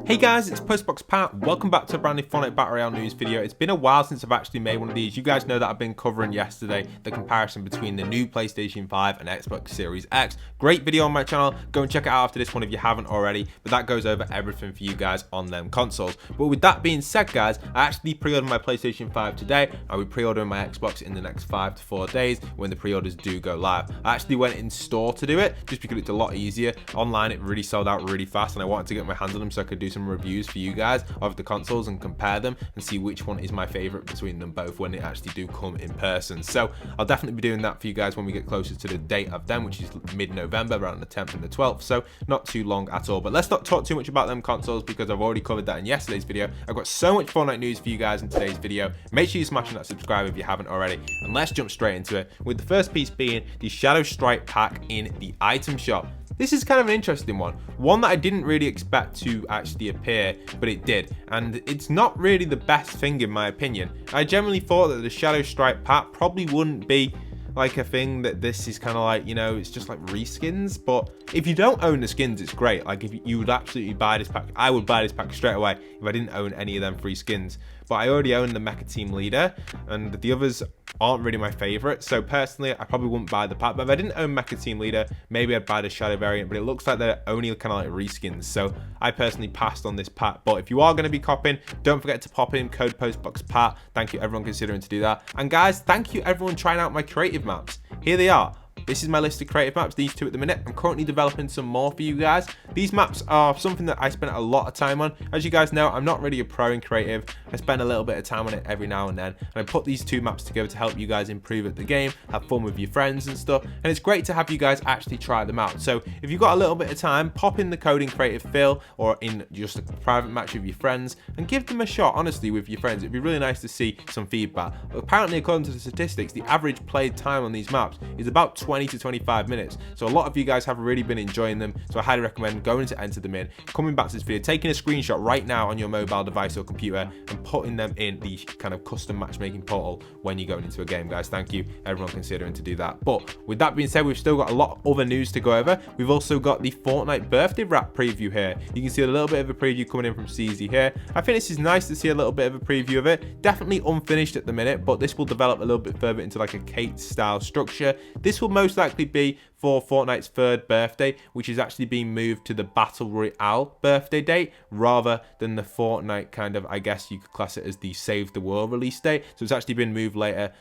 Hey guys, it's Postboxpat. Welcome back to a brand new Fortnite Battle Royale news video. It's been a while since I've actually made one of these. You guys know that I've been covering yesterday the comparison between the new PlayStation 5 and Xbox Series X. Great video on my channel. Go and check it out after this one if you haven't already. But that goes over everything for you guys on them consoles. But with that being said, guys, I actually pre-ordered my PlayStation 5 today. I will be pre-ordering my Xbox in the next 5 to 4 days when the pre-orders do go live. I actually went in store to do it just because it's a lot easier. Online, it really sold out really fast, and I wanted to get my hands on them so I could do some reviews for you guys of the consoles and compare them and see which one is my favorite between them both when they actually do come in person. So I'll definitely be doing that for you guys when we get closer to the date of them, which is mid-November, around the 10th and the 12th, so not too long at all. But let's not talk too much about them consoles because I've already covered that in yesterday's video. I've got so much Fortnite news for you guys in today's video. Make sure you smash that subscribe if you haven't already, and let's jump straight into it, with the first piece being the Shadow Strike pack in the item shop. This is kind of an interesting one that I didn't really expect to actually appear, but it did, and it's not really the best thing in my opinion. I generally thought that the Shadow Strike pack probably wouldn't be like a thing that this is kind of like, you know, it's just like reskins. But if you don't own the skins, it's great. Like, if you would absolutely buy this pack, I would buy this pack straight away if I didn't own any of them free skins. But I already own the Mecha Team Leader, and the others aren't really my favorite. So personally, I probably wouldn't buy the pack. But if I didn't own Mecha Team Leader, maybe I'd buy the Shadow variant. But it looks like they're only kind of like reskins. So I personally passed on this pack. But if you are going to be copying, don't forget to pop in code Postboxpat. Thank you everyone considering to do that. And guys, thank you everyone trying out my creative maps. Here they are. This is my list of creative maps, these two at the minute. I'm currently developing some more for you guys. These maps are something that I spent a lot of time on. As you guys know, I'm not really a pro in creative. I spend a little bit of time on it every now and then. And I put these two maps together to help you guys improve at the game, have fun with your friends and stuff. And it's great to have you guys actually try them out. So if you've got a little bit of time, pop in the code in Creative Phil or in just a private match with your friends and give them a shot, honestly, with your friends. It'd be really nice to see some feedback. Apparently, according to the statistics, the average played time on these maps is about 20 to 25 minutes. So a lot of you guys have really been enjoying them, so I highly recommend going to enter them in, coming back to this video, taking a screenshot right now on your mobile device or computer and putting them in the kind of custom matchmaking portal when you're going into a game, guys. Thank you everyone considering to do that. But with that being said, we've still got a lot of other news to go over. We've also got the Fortnite birthday wrap preview here. You can see a little bit of a preview coming in from CZ here. I think this is nice to see a little bit of a preview of it. Definitely unfinished at the minute, but this will develop a little bit further into like a Kate style structure. This will most likely be for Fortnite's 3rd birthday, which is actually being moved to the Battle Royale birthday date rather than the Fortnite kind of, I guess you could class it as the Save the World release date. So it's actually been moved later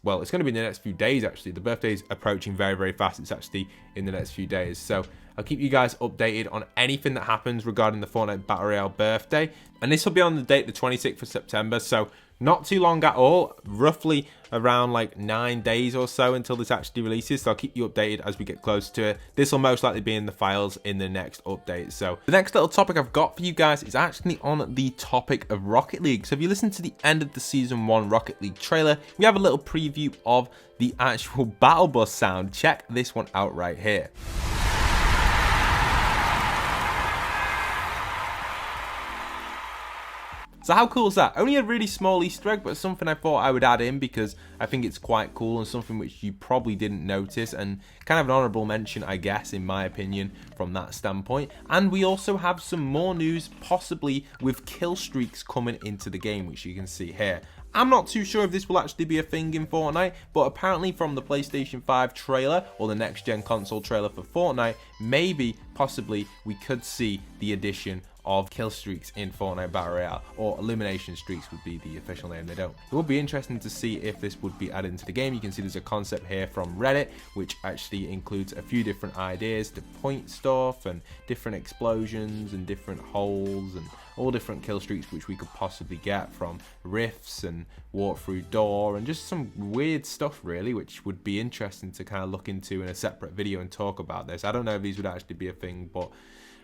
well, it's going to be in the next few days actually. The birthday is approaching very, very fast. It's actually in the next few days. So I'll keep you guys updated on anything that happens regarding the Fortnite Battle Royale birthday. And this will be on the date, the 26th of September. So not too long at all, roughly around like 9 days or so until this actually releases. So I'll keep you updated as we get closer to it. This will most likely be in the files in the next update. So the next little topic I've got for you guys is actually on the topic of Rocket League. So if you listen to the end of the Season 1 Rocket League trailer, we have a little preview of the actual battle bus sound. Check this one out right here. So how cool is that? Only a really small Easter egg, but something I thought I would add in because I think it's quite cool and something which you probably didn't notice, and kind of an honorable mention, I guess, in my opinion, from that standpoint. And we also have some more news, possibly with kill streaks coming into the game, which you can see here. I'm not too sure if this will actually be a thing in Fortnite, but apparently from the PlayStation 5 trailer or the next gen console trailer for Fortnite, maybe, possibly, we could see the addition of kill streaks in Fortnite Battle Royale, or elimination streaks would be the official name. They don't. It would be interesting to see if this would be added into the game. You can see there's a concept here from Reddit, which actually includes a few different ideas to point stuff and different explosions and different holes and all different kill streaks which we could possibly get from rifts and walk through door and just some weird stuff really, which would be interesting to kind of look into in a separate video and talk about this. I don't know if these would actually be a thing, but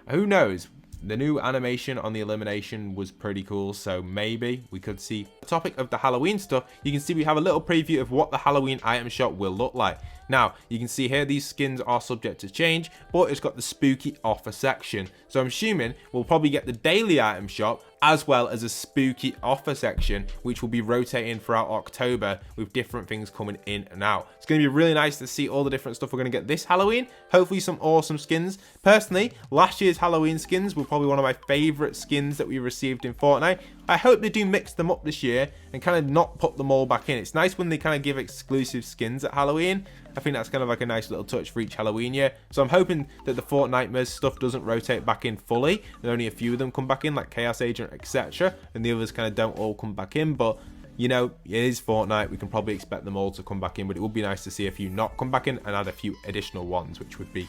who knows? The new animation on the elimination was pretty cool, so maybe we could see. The topic of the Halloween stuff, you can see we have a little preview of what the Halloween item shop will look like. Now, you can see here these skins are subject to change, but it's got the spooky offer section. So I'm assuming we'll probably get the daily item shop as well as a spooky offer section, which will be rotating throughout October with different things coming in and out. It's going to be really nice to see all the different stuff we're going to get this Halloween. Hopefully some awesome skins. Personally, last year's Halloween skins were probably one of my favorite skins that we received in Fortnite. I hope they do mix them up this year and kind of not put them all back in. It's nice when they kind of give exclusive skins at Halloween. I think that's kind of like a nice little touch for each Halloween year. So I'm hoping that the Fortnitemares stuff doesn't rotate back in fully, and only a few of them come back in, like Chaos Agent, etc. And the others kind of don't all come back in. But, you know, it is Fortnite. We can probably expect them all to come back in. But it would be nice to see a few not come back in and add a few additional ones, which would be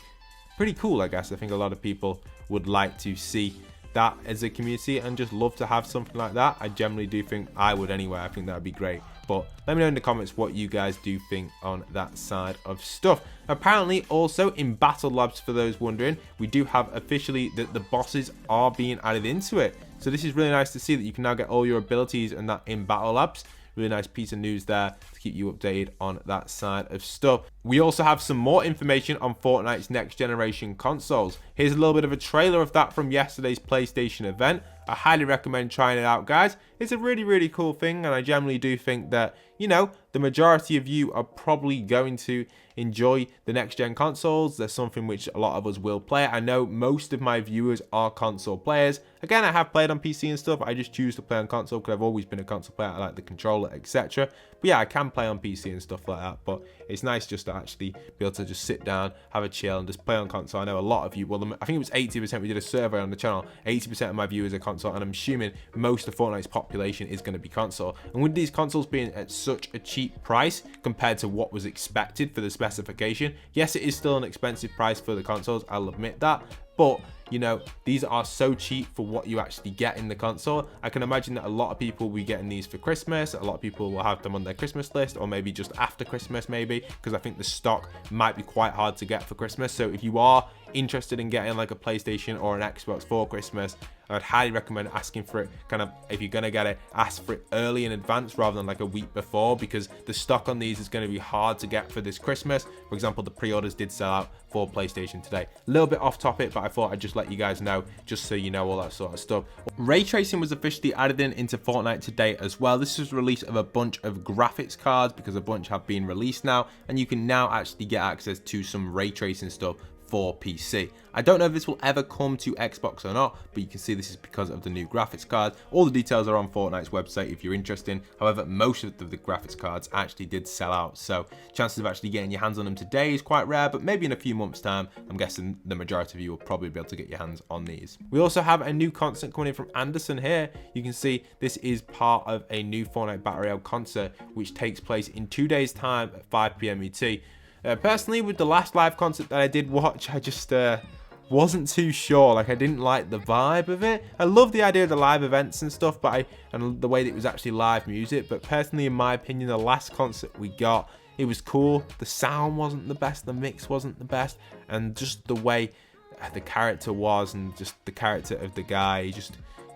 pretty cool, I guess. I think a lot of people would like to see that as a community and just love to have something like that. I generally do think I would anyway. I think that would be great. But let me know in the comments what you guys do think on that side of stuff. Apparently, also in Battle Labs, for those wondering, we do have officially that the bosses are being added into it. So this is really nice to see that you can now get all your abilities and that in Battle Labs. Really nice piece of news there to keep you updated on that side of stuff. We also have some more information on Fortnite's next generation consoles. Here's a little bit of a trailer of that from yesterday's PlayStation event. I highly recommend trying it out, guys. It's a really, really cool thing, and I generally do think that, you know, the majority of you are probably going to enjoy the next gen consoles. There's something which a lot of us will play. I know most of my viewers are console players. Again, I have played on PC and stuff. I just choose to play on console because I've always been a console player. I like the controller, etc. But yeah, I can play on PC and stuff like that. But it's nice just to actually be able to just sit down, have a chill, and just play on console. I know a lot of you, well, I think it was 80%. We did a survey on the channel. 80% of my viewers are console, and I'm assuming most of Fortnite's population is going to be console. And with these consoles being at such a cheap price compared to what was expected for the specification, yes, it is still an expensive price for the consoles. I'll admit that, but you know, these are so cheap for what you actually get in the console. I can imagine that a lot of people will be getting these for Christmas. A lot of people will have them on their Christmas list, or maybe just after Christmas, maybe, because I think the stock might be quite hard to get for Christmas. So if you are interested in getting like a PlayStation or an Xbox for Christmas, I'd highly recommend asking for it. Kind of, if you're gonna get it, ask for it early in advance rather than like a week before, because the stock on these is going to be hard to get for this Christmas. For example, the pre-orders did sell out for PlayStation today. A little bit off topic, but I thought I'd just let you guys know, just so you know all that sort of stuff. Ray tracing was officially added into Fortnite today as well. This is release of a bunch of graphics cards, because a bunch have been released now, and you can now actually get access to some ray tracing stuff for PC. I don't know if this will ever come to Xbox or not, but you can see this is because of the new graphics card. All the details are on Fortnite's website if you're interested. However, most of the graphics cards actually did sell out, so chances of actually getting your hands on them today is quite rare, but maybe in a few months time, I'm guessing the majority of you will probably be able to get your hands on these. We also have a new concert coming in from Anderson here. You can see this is part of a new Fortnite Battle Royale concert, which takes place in 2 days time at 5 PM ET. Personally, with the last live concert that I did watch, I just wasn't too sure. Like, I didn't like the vibe of it. I love the idea of the live events and stuff, but and the way that it was actually live music. But personally, in my opinion, the last concert we got, it was cool. The sound wasn't the best, the mix wasn't the best, and just the way the character was, and just the character of the guy,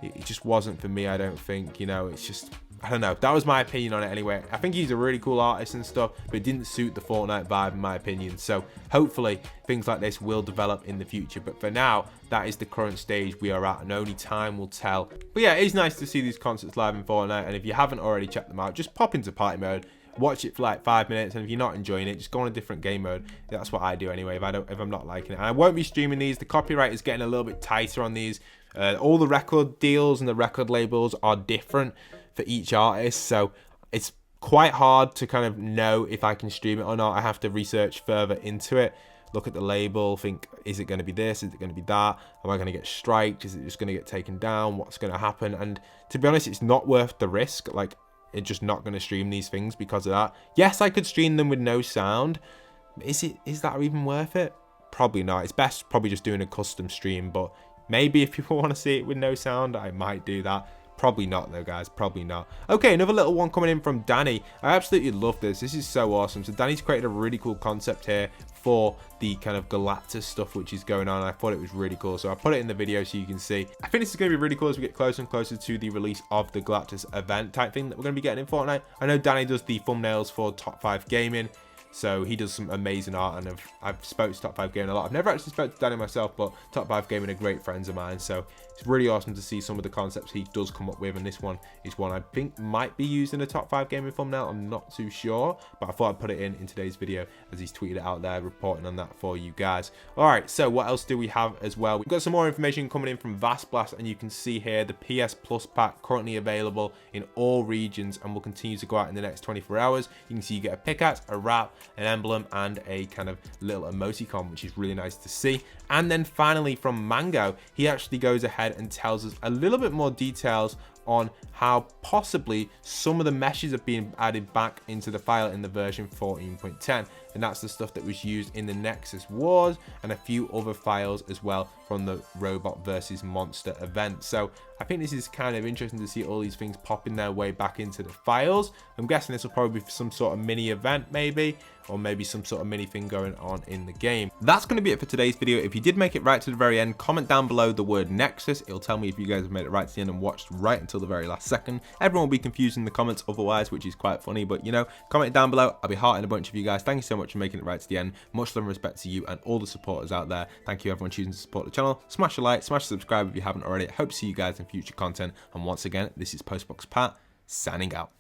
it just wasn't for me. I don't think, you know, it's just, I don't know. That was my opinion on it anyway. I think he's a really cool artist and stuff, but it didn't suit the Fortnite vibe in my opinion. So hopefully things like this will develop in the future. But for now, that is the current stage we are at, and only time will tell. But yeah, it is nice to see these concerts live in Fortnite. And if you haven't already checked them out, just pop into party mode, watch it for like 5 minutes, and if you're not enjoying it, just go on a different game mode. That's what I do anyway if I'm not liking it. And I won't be streaming these. The copyright is getting a little bit tighter on these. All the record deals and the record labels are different for each artist, so it's quite hard to kind of know if I can stream it or not. I have to research further into it, look at the label, think, is it going to be this, is it going to be that, am I going to get striked, is it just going to get taken down, what's going to happen? And to be honest, it's not worth the risk. Like, it's just not going to stream these things because of that. Yes, I could stream them with no sound. Is that even worth it? Probably not. It's best probably just doing a custom stream, but maybe if people want to see it with no sound, I might do that. Probably not though, guys, probably not. Okay, another little one coming in from Danny. I absolutely love this. This is so awesome. So Danny's created a really cool concept here for the kind of Galactus stuff which is going on. I thought it was really cool, so I put it in the video so you can see. I think this is going to be really cool as we get closer and closer to the release of the Galactus event type thing that we're going to be getting in Fortnite. I know Danny does the thumbnails for Top 5 Gaming. So he does some amazing art, and I've spoke to Top 5 Gaming a lot. I've never actually spoke to Danny myself, but Top 5 Gaming are great friends of mine, so it's really awesome to see some of the concepts he does come up with, and this one is one I think might be used in a Top 5 Gaming thumbnail. I'm not too sure, but I thought I'd put it in today's video as he's tweeted it out there, reporting on that for you guys. Alright, so what else do we have as well? We've got some more information coming in from Vastblast, and you can see here the PS Plus pack currently available in all regions and will continue to go out in the next 24 hours. You can see you get a pickaxe, a wrap, an emblem, and a kind of little emoticon, which is really nice to see. And then finally from Mango, he actually goes ahead and tells us a little bit more details on how possibly some of the meshes have been added back into the file in the version 14.10, and that's the stuff that was used in the Nexus Wars and a few other files as well from the Robot versus Monster event. So I think this is kind of interesting to see all these things popping their way back into the files. I'm guessing this will probably be some sort of mini event maybe, or maybe some sort of mini thing going on in the game. That's going to be it for today's video. If you did make it right to the very end, comment down below the word Nexus. It'll tell me if you guys have made it right to the end and watched right until the very last second. Everyone will be confused in the comments otherwise, which is quite funny, but you know, comment down below. I'll be hearting a bunch of you guys. Thank you so much for making it right to the end. Much love and respect to you and all the supporters out there. Thank you everyone choosing to support the channel. Smash a like, smash a subscribe if you haven't already. I hope to see you guys in future content. And once again, this is Postboxpat signing out.